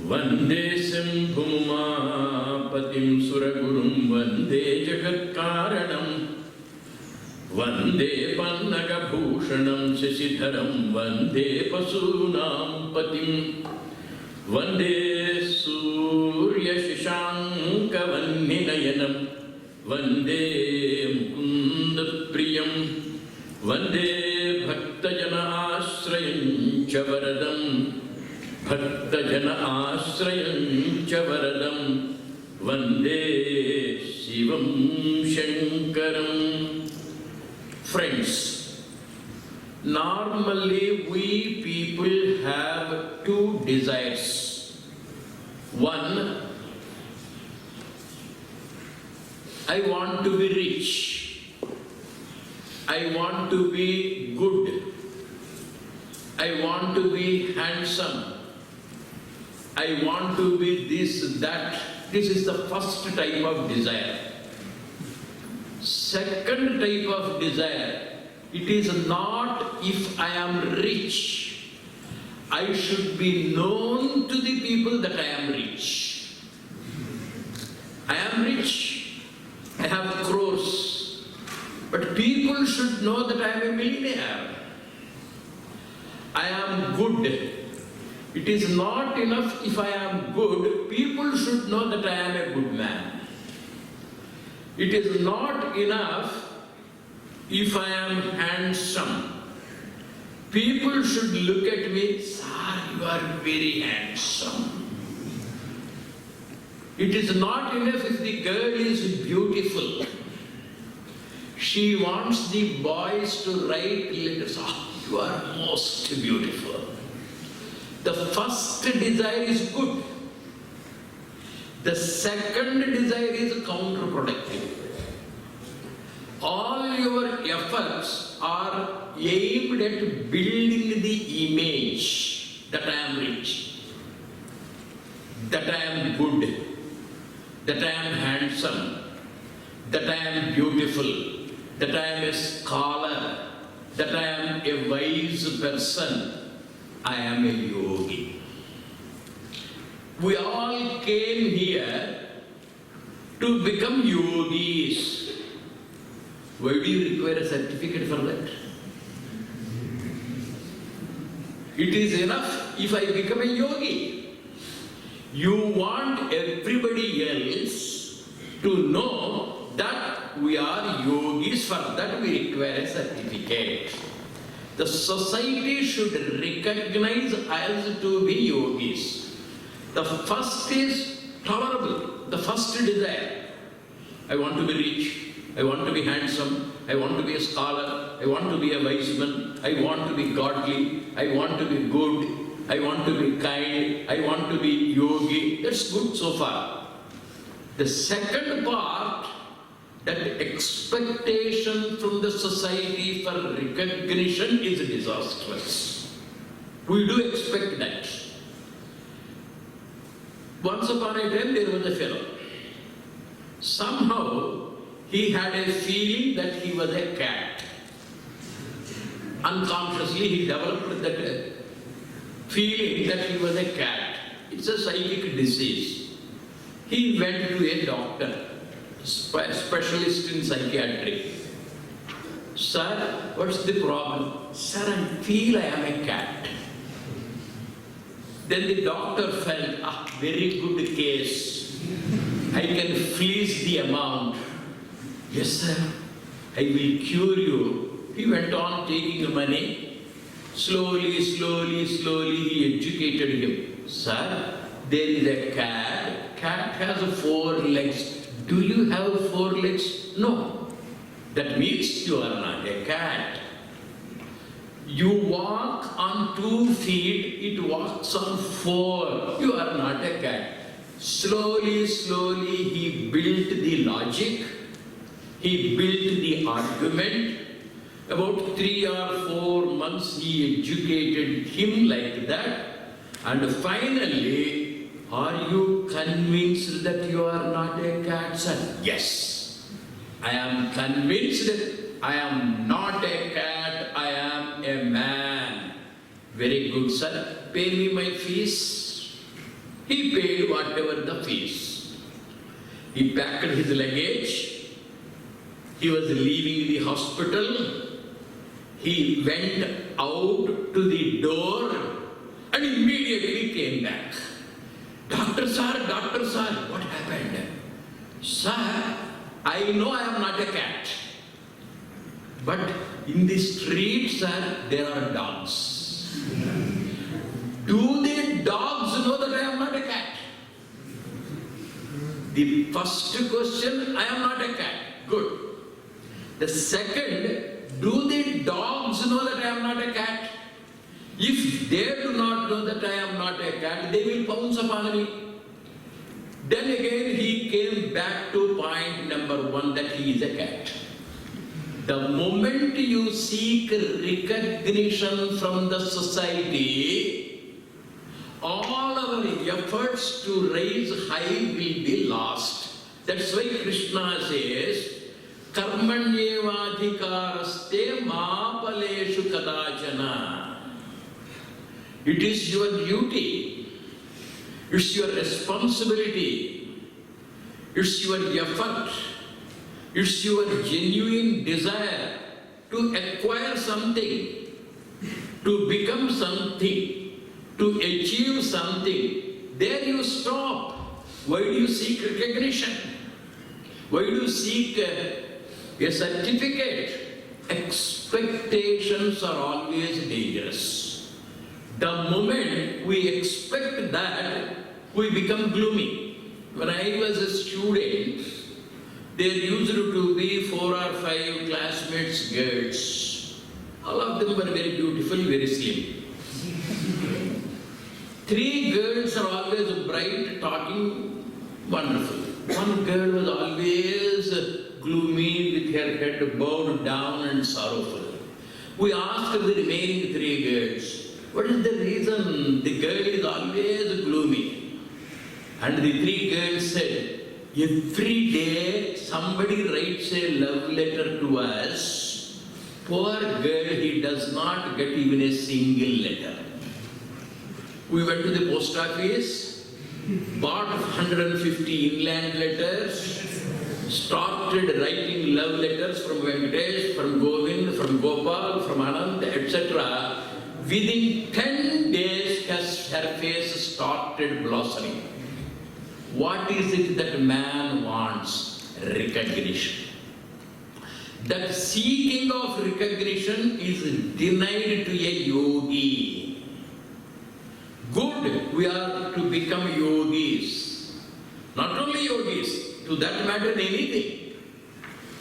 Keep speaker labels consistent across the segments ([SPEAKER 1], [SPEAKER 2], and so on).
[SPEAKER 1] वंदे शंभुमापतिं सुरगुरुं वंदे जगत्कारणं वंदे पन्नगभूषणं शशिधरं वंदे पशूनां पतिं वंदे सूर्यशशाङ्कवह्निनयनं वंदे मुकुन्दप्रियं वंदे भक्तजनाश्रयं च वरदं भक्तजन आश्रयं च वरदं वंदे शिवं शंकरं. Friends, normally we people have two desires. One, I want to be rich. I want to be good. I want to be handsome. I want to be this, that. This is the first type of desire. Second type of desire, it is not if I am rich. I should be known to the people that I am rich. I am rich. I have crores. But people should know that I am a millionaire. I am good. It is not enough if I am good, people should know that I am a good man. It is not enough if I am handsome. People should look at me, sir, you are very handsome. It is not enough if the girl is beautiful. She wants the boys to write letters, oh, you are most beautiful. The first desire is good. The second desire is counterproductive. All your efforts are aimed at building the image that I am rich, that I am good, that I am handsome, that I am beautiful, that I am a scholar, that I am a wise person. I am a yogi. We all came here to become yogis. Why do you require a certificate for that? It is enough if I become a yogi. You want everybody else to know that we are yogis, for that we require a certificate. The society should recognize us to be yogis. The first is tolerable, the first desire. I want to be rich, I want to be handsome, I want to be a scholar, I want to be a wise man, I want to be godly, I want to be good, I want to be kind, I want to be yogi. That's good so far. The second part, that expectation from the society for recognition is disastrous. We do expect that. Once upon a time there was a fellow. Somehow he had a feeling that he was a cat. Unconsciously he developed that feeling that he was a cat. It's a psychic disease. He went to a doctor, specialist in psychiatry. Sir, what's the problem? Sir, I feel I am a cat. Then the doctor felt, very good case. I can fleece the amount. Yes, sir, I will cure you. He went on taking money. Slowly, slowly, slowly he educated him. Sir, there is a cat. Cat has 4 legs. Do you have 4 legs? No. That means you are not a cat. You walk on 2 feet, it walks on 4. You are not a cat. Slowly, slowly he built the logic. He built the argument. About 3 or 4 months he educated him like that. And finally, are you convinced that you are not a cat, sir? Yes. I am convinced that I am not a cat, I am a man. Very good, sir. Pay me my fees. He paid whatever the fees. He packed his luggage. He was leaving the hospital. He went out to the door and immediately came back. Doctor sir, what happened? Sir, I know I am not a cat. But in the street, sir, there are dogs. Do the dogs know that I am not a cat? The first question, I am not a cat. Good. The second, do the dogs know that I am not a cat? If they do not know that I am not a cat, they will pounce upon me. Then again he came back to point number 1, that he is a cat. The moment you seek recognition from the society, all our efforts to raise high will be lost. That's why Krishna says, Karmanyevadhikaraste mapaleshu kadachana. It is your duty, it's your responsibility, it's your effort, it's your genuine desire to acquire something, to become something, to achieve something. There you stop. Why do you seek recognition? Why do you seek a certificate? Expectations are always dangerous. The moment we expect that, we become gloomy. When I was a student, there used to be 4 or 5 classmates, girls. All of them were very beautiful, very slim. 3 girls are always bright, talking, wonderful. 1 girl was always gloomy, with her head bowed down and sorrowful. We asked the remaining 3 girls, what is the reason the girl is always gloomy? And the 3 girls said, every day somebody writes a love letter to us. Poor girl, he does not get even a single letter. We went to the post office, bought 150 inland letters, started writing love letters from Venkatesh, from Govind, from Gopal, from Anand, etc. Within 10 days, her face started blossoming. What is it that man wants? Recognition. That seeking of recognition is denied to a yogi. Good, we are to become yogis. Not only yogis, to that matter anything.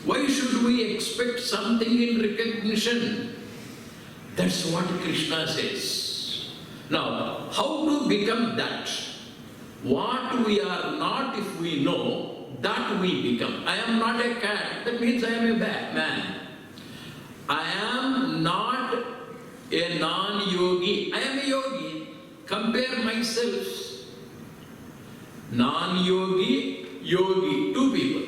[SPEAKER 1] Why should we expect something in recognition? That's what Krishna says. Now, how to become that? What we are not, if we know, that we become. I am not a cat, that means I am a man. I am not a non-yogi, I am a yogi. Compare myself. Non-yogi, yogi, 2 people.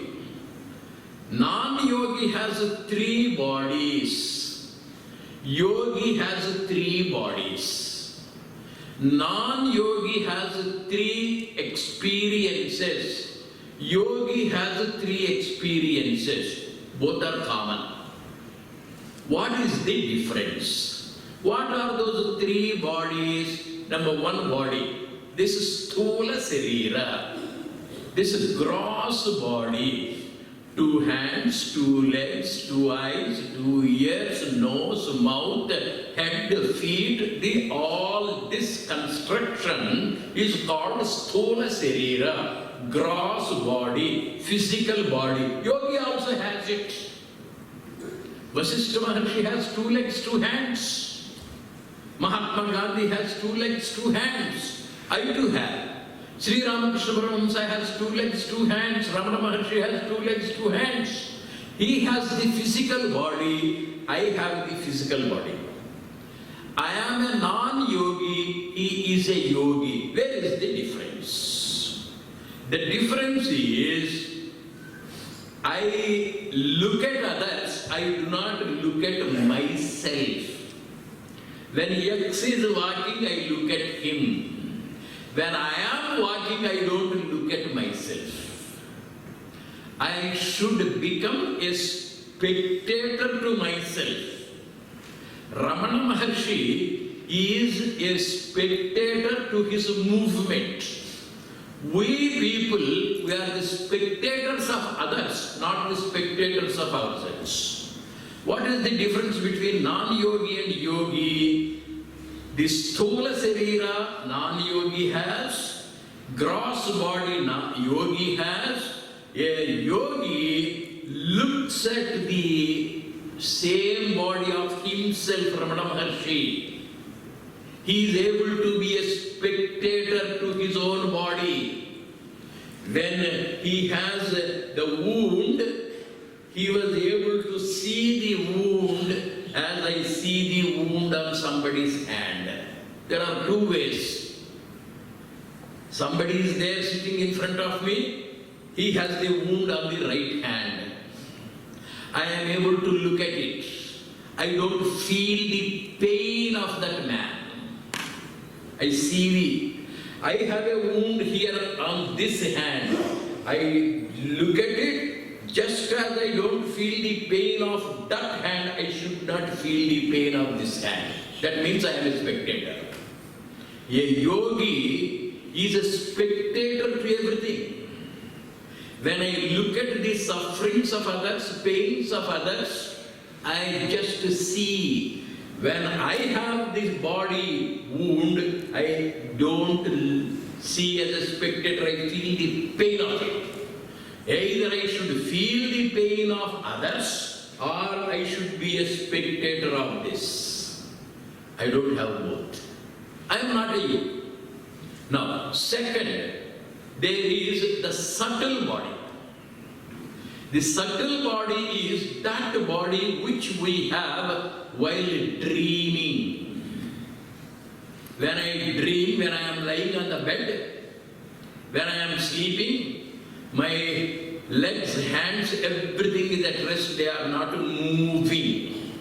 [SPEAKER 1] Non-yogi has 3 bodies. Yogi has 3 bodies. Non-yogi has 3 experiences. Yogi has 3 experiences. Both are common. What is the difference? What are those 3 bodies? Number 1 body. This is Sthula Sarira. This is gross body. 2 hands, 2 legs, 2 eyes, 2 ears, nose, mouth, head, feet. All this construction is called Sthula Sarira. Gross body, physical body. Yogi also has it. Vasishtha Maharshi has 2 legs, 2 hands. Mahatma Gandhi has 2 legs, 2 hands. I too have. Sri Ramakrishna Paramahamsa has 2 legs, 2 hands. Ramana Maharshi has 2 legs, 2 hands. He has the physical body. I have the physical body. I am a non-yogi. He is a yogi. Where is the difference? The difference is, I look at others. I do not look at myself. When X is walking, I look at him. When I am am walking, I don't look at myself. I should become a spectator to myself. Ramana Maharshi is a spectator to his movement. We people, we are the spectators of others, not the spectators of ourselves. What is the difference between non-yogi and yogi? The stula sarira non-yogi has, gross body yogi has. A yogi looks at the same body of himself, Ramana Maharshi. He is able to be a spectator to his own body. When he has the wound, he was able to see the wound as I see the wound on somebody's hand. There are two ways. Somebody is there sitting in front of me. He has the wound on the right hand. I am able to look at it. I don't feel the pain of that man. I see I have a wound here on this hand. I look at it, just as I don't feel the pain of that hand, I should not feel the pain of this hand. That means I am a spectator. A yogi is a spectator to everything. When I look at the sufferings of others, pains of others, I just see. When I have this body wound, I don't see as a spectator, I feel the pain of it. Either I should feel the pain of others, or I should be a spectator of this. I don't have both. I am not a yogi. Now, second, there is the subtle body. The subtle body is that body which we have while dreaming. When I dream, when I am lying on the bed, when I am sleeping, my legs, hands, everything is at rest, they are not moving.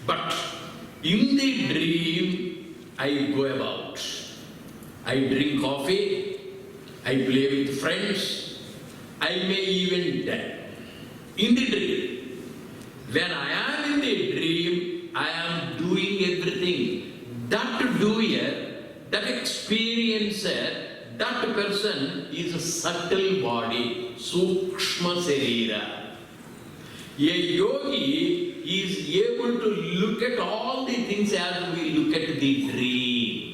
[SPEAKER 1] But in the dream, I go about. I drink coffee, I play with friends, I may even die. In the dream. When I am in the dream, I am doing everything. That doer, that experiencer, that person is a subtle body, sukshma sarira. A yogi is able to look at all the things as we look at the dream.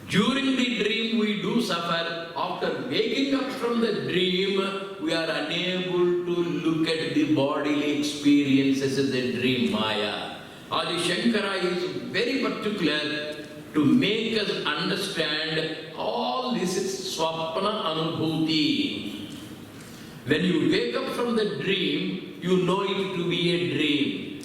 [SPEAKER 1] During the dream we do suffer. After waking up from the dream, we are unable to look at the bodily experiences of the dream Maya. Adi Shankara is very particular to make us understand all this is swapna anubhuti. When you wake up from the dream, you know it to be a dream.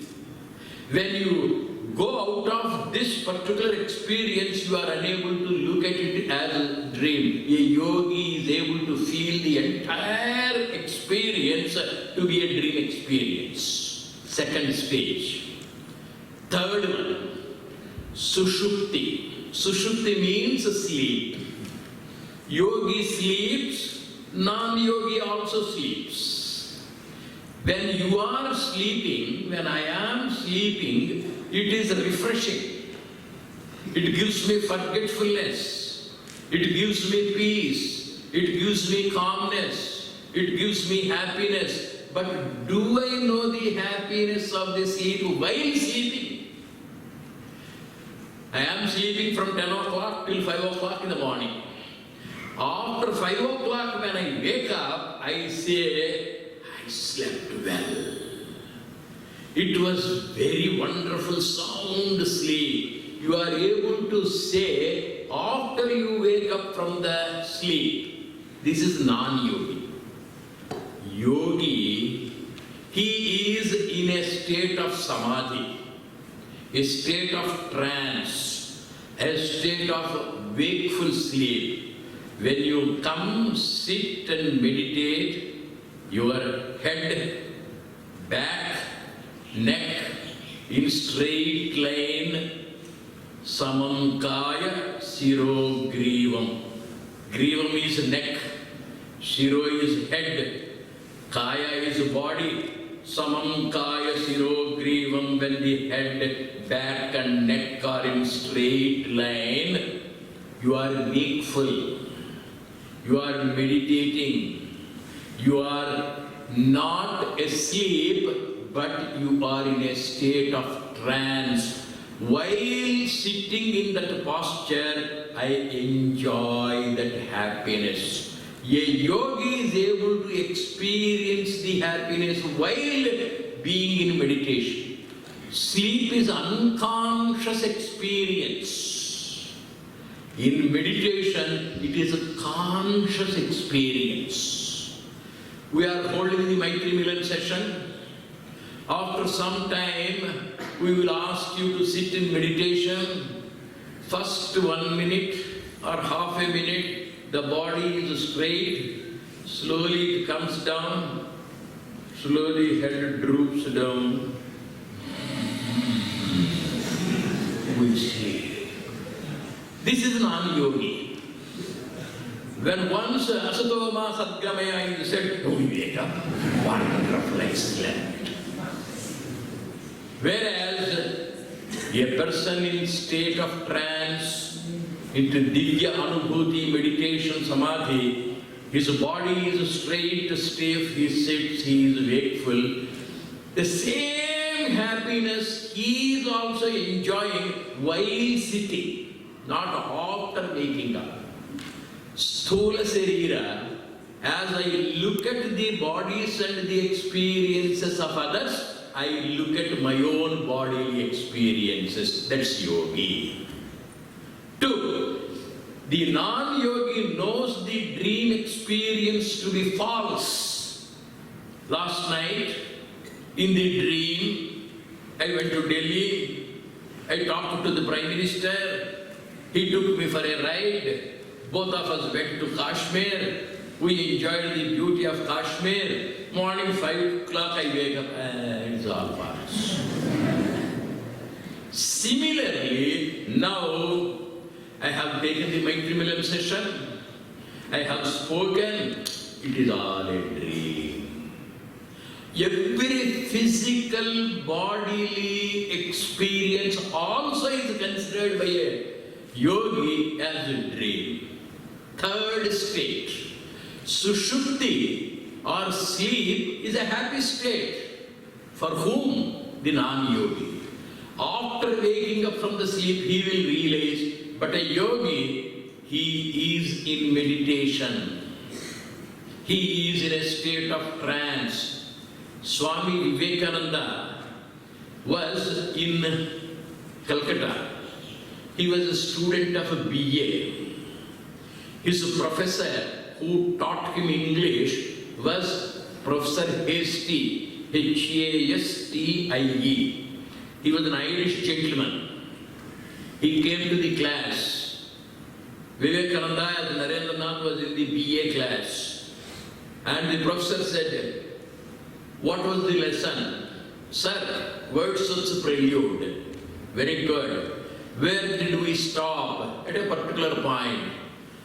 [SPEAKER 1] When you go out of this particular experience, you are unable to look at it as a dream. A yogi is able to feel the entire experience to be a dream experience. Second stage. Third one, sushupti. Sushupti means sleep. Yogi sleeps, non-yogi also sleeps. When you are sleeping, when I am sleeping, it is refreshing. It gives me forgetfulness. It gives me peace. It gives me calmness. It gives me happiness. But do I know the happiness of the sleep while sleeping? I am sleeping from 10 o'clock till 5 o'clock in the morning. After 5 o'clock when I wake up, I say, I slept well. It was very wonderful sound sleep. You are able to say after you wake up from the sleep. This is non-yogi. Yogi, he is in a state of samadhi, a state of trance, a state of wakeful sleep. When you come, sit and meditate, your head, back, neck in straight line, Samam kaya siro grivam. Grivam is neck, shiro is head, kaya is body. Samam kaya siro grivam, when the head, back and neck are in straight line, you are wakeful, you are meditating, you are not asleep, but you are in a state of trance. While sitting in that posture, I enjoy that happiness. A yogi is able to experience the happiness while being in meditation. Sleep is unconscious experience. In meditation, it is a conscious experience. We are holding the Maitrimilan session. After some time, we will ask you to sit in meditation. First 1 minute or half a minute, the body is straight. Slowly it comes down. Slowly head droops down. We sleep. This is non-yogi. When once Asatoma Sadgamaya is said, oh, we wake up, wonderful, excellent. Whereas a person in state of trance, into Divya Anubhuti, meditation, Samadhi, his body is straight, stiff, he sits, he is wakeful. The same happiness he is also enjoying while sitting, not after waking up. Sthula Sarira, as I look at the bodies and the experiences of others, I look at my own bodily experiences. That's yogi. 2. The non-yogi knows the dream experience to be false. Last night, in the dream, I went to Delhi. I talked to the Prime Minister. He took me for a ride. Both of us went to Kashmir. We enjoyed the beauty of Kashmir. Morning 5 o'clock I wake up, it's all false. Similarly, now I have taken the Maitrimilan session. I have spoken. It is all a dream. Every physical bodily experience also is considered by a yogi as a dream. 3rd state. Sushupti or sleep is a happy state. For whom? The non-yogi. After waking up from the sleep, he will realize, but a yogi, he is in meditation. He is in a state of trance. Swami Vivekananda was in Calcutta. He was a student of a BA. His professor who taught him English was Professor Hastie, Hastie. He was an Irish gentleman. He came to the class. Vivekananda as Narendranath was in the BA class. And the professor said, what was the lesson? Sir, Wordsworth's Prelude. Very good. Where did we stop? At a particular point.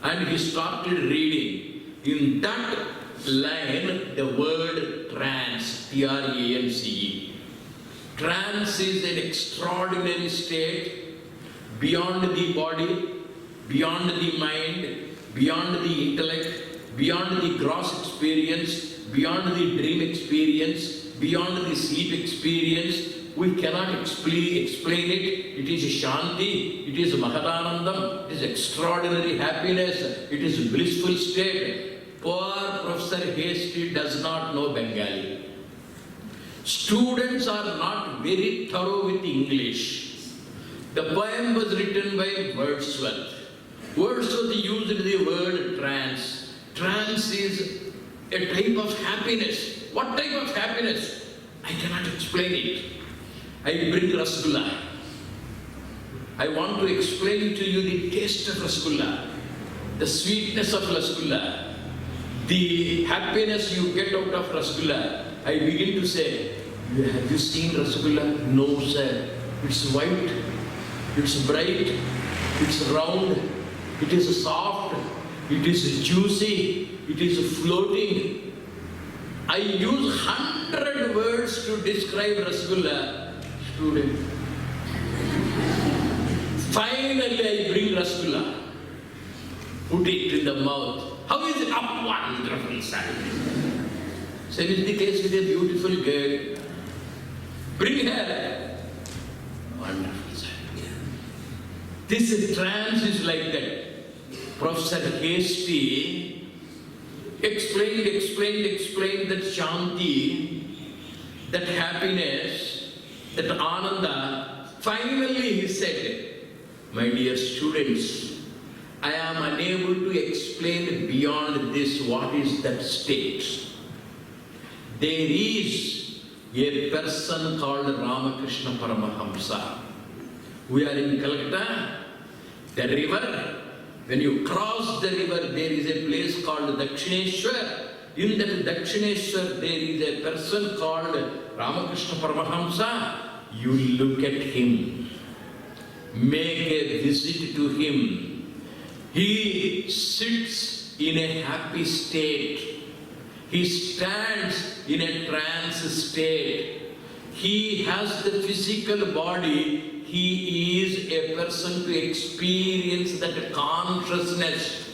[SPEAKER 1] And he started reading. In that line, the word trance, T-R-A-N-C-E. Trance is an extraordinary state beyond the body, beyond the mind, beyond the intellect, beyond the gross experience, beyond the dream experience, beyond the sleep experience. We cannot explain it. It is Shanti, it is Mahadanandam, it is extraordinary happiness, it is blissful state. Poor Professor Hastie does not know Bengali. Students are not very thorough with English. The poem was written by Wordsworth. Wordsworth used the word trance. Trance is a type of happiness. What type of happiness? I cannot explain it. I bring Rasgulla. I want to explain to you the taste of Rasgulla, the sweetness of Rasgulla, the happiness you get out of Rasgulla. I begin to say, have you seen Rasgulla? No, sir. It's white. It's bright, it's round, it is soft, it is juicy, it is floating. I use 100 words to describe Rasgulla, student. Finally, I bring Rasgulla, put it in the mouth. How is it? Oh, wonderful, sir. Same is the case with a beautiful girl. Bring her. Wonderful, sir. This trance is like that. Professor Hasty explained that Shanti, that happiness, that Ananda. Finally he said, my dear students, I am unable to explain beyond this what is that state. There is a person called Ramakrishna Paramahamsa. We are in Calcutta, the river. When you cross the river, there is a place called Dakshineshwar. In that Dakshineshwar, there is a person called Ramakrishna Paramahamsa. You look at him, make a visit to him. He sits in a happy state. He stands in a trance state. He has the physical body. He is a person to experience that consciousness,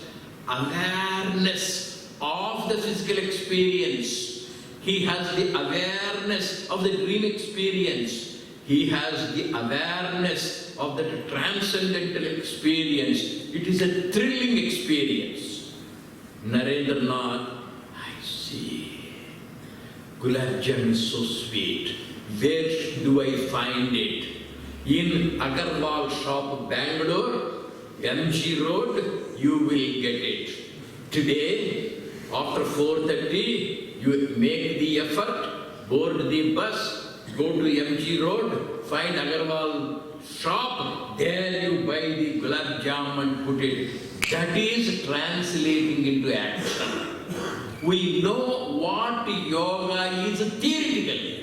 [SPEAKER 1] awareness of the physical experience. He has the awareness of the dream experience. He has the awareness of the transcendental experience. It is a thrilling experience. Narendranath, I see. Gulab Jamun is so sweet. Where do I find it? In Agarwal shop, Bangalore, MG Road, you will get it. Today, after 4:30, you make the effort, board the bus, go to MG Road, find Agarwal shop, there you buy the gulab jam and put it. That is translating into action. We know what yoga is theoretically.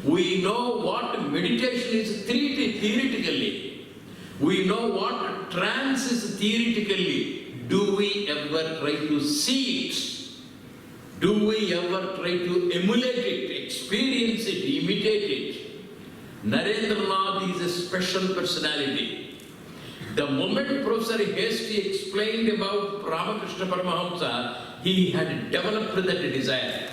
[SPEAKER 1] We know what meditation is theoretically. We know what trance is theoretically. Do we ever try to see it? Do we ever try to emulate it, experience it, imitate it? Narendranath is a special personality. The moment Professor Hasty explained about Ramakrishna Paramahamsa, he had developed that desire.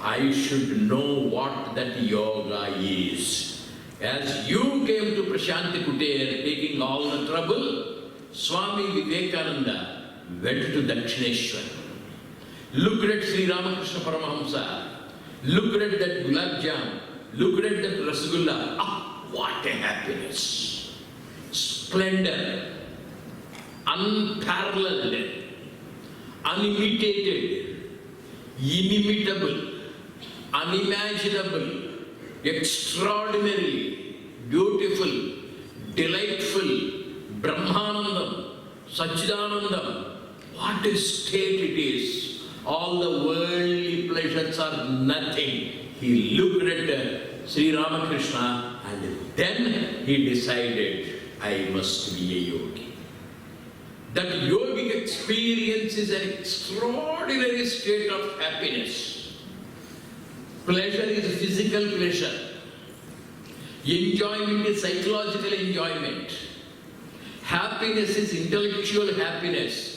[SPEAKER 1] I should know what that yoga is. As you came to Prashanti Kutir taking all the trouble, Swami Vivekananda went to Dakshineshwar. Looked at Sri Ramakrishna Paramahamsa, looked at that gulab jam, looked at that rasgulla. Ah, what a happiness! Splendor, unparalleled, unimitated, inimitable, unimaginable, extraordinary, beautiful, delightful, Brahmanandam, Satchidanandam. What a state it is. All the worldly pleasures are nothing. He looked at Sri Ramakrishna and then he decided, I must be a yogi. That yogic experience is an extraordinary state of happiness. Pleasure is physical pleasure. Enjoyment is psychological enjoyment. Happiness is intellectual happiness.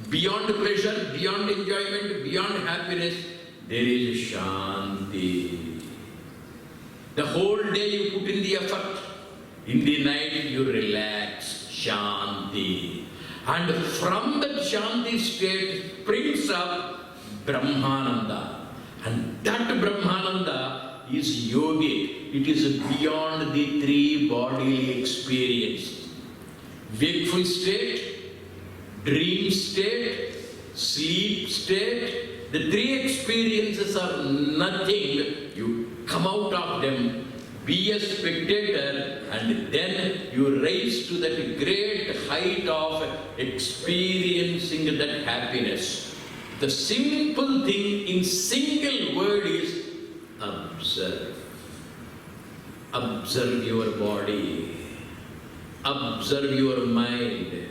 [SPEAKER 1] Beyond pleasure, beyond enjoyment, beyond happiness, there is Shanti. The whole day you put in the effort. In the night you relax. Shanti. And from that Shanti state springs up Brahmananda. And that Brahmananda is yogic. It is beyond the three bodily experience. Wakeful state, dream state, sleep state. The three experiences are nothing. You come out of them, be a spectator, and then you rise to that great height of experiencing that happiness. The simple thing in single word is observe. Observe your body. observe your mind,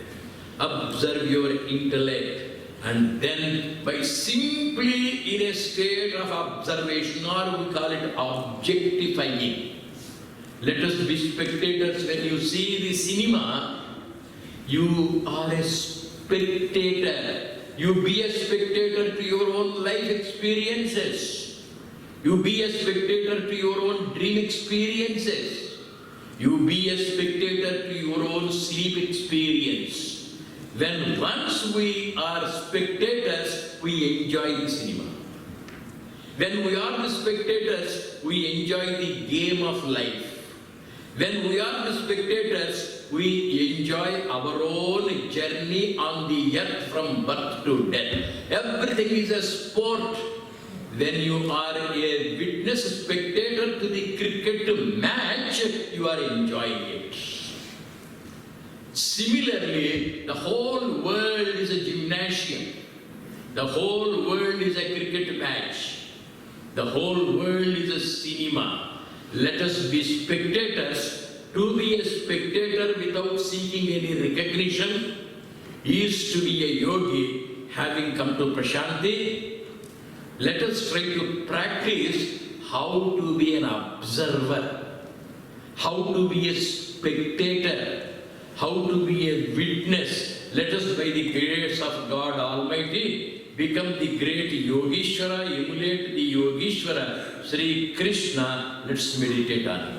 [SPEAKER 1] observe your intellect, and then by simply in a state of observation, or we call it objectifying. Let us be spectators. When you see the cinema, you are a spectator. You be a spectator to your own life experiences. You be a spectator to your own dream experiences. You be a spectator to your own sleep experience. When once we are spectators, we enjoy the cinema. When we are the spectators, we enjoy the game of life. When we are the spectators, we enjoy our own journey on the earth from birth to death. Everything is a sport. When you are a witness spectator to the cricket match, you are enjoying it. Similarly, the whole world is a gymnasium. The whole world is a cricket match. The whole world is a cinema. Let us be spectators. To be a spectator without seeking any recognition is to be a yogi having come to Prashanti. Let us try to practice how to be an observer, how to be a spectator, how to be a witness. Let us, by the grace of God Almighty, become the great Yogishwara, emulate the Yogishwara, Sri Krishna. Let's meditate on it.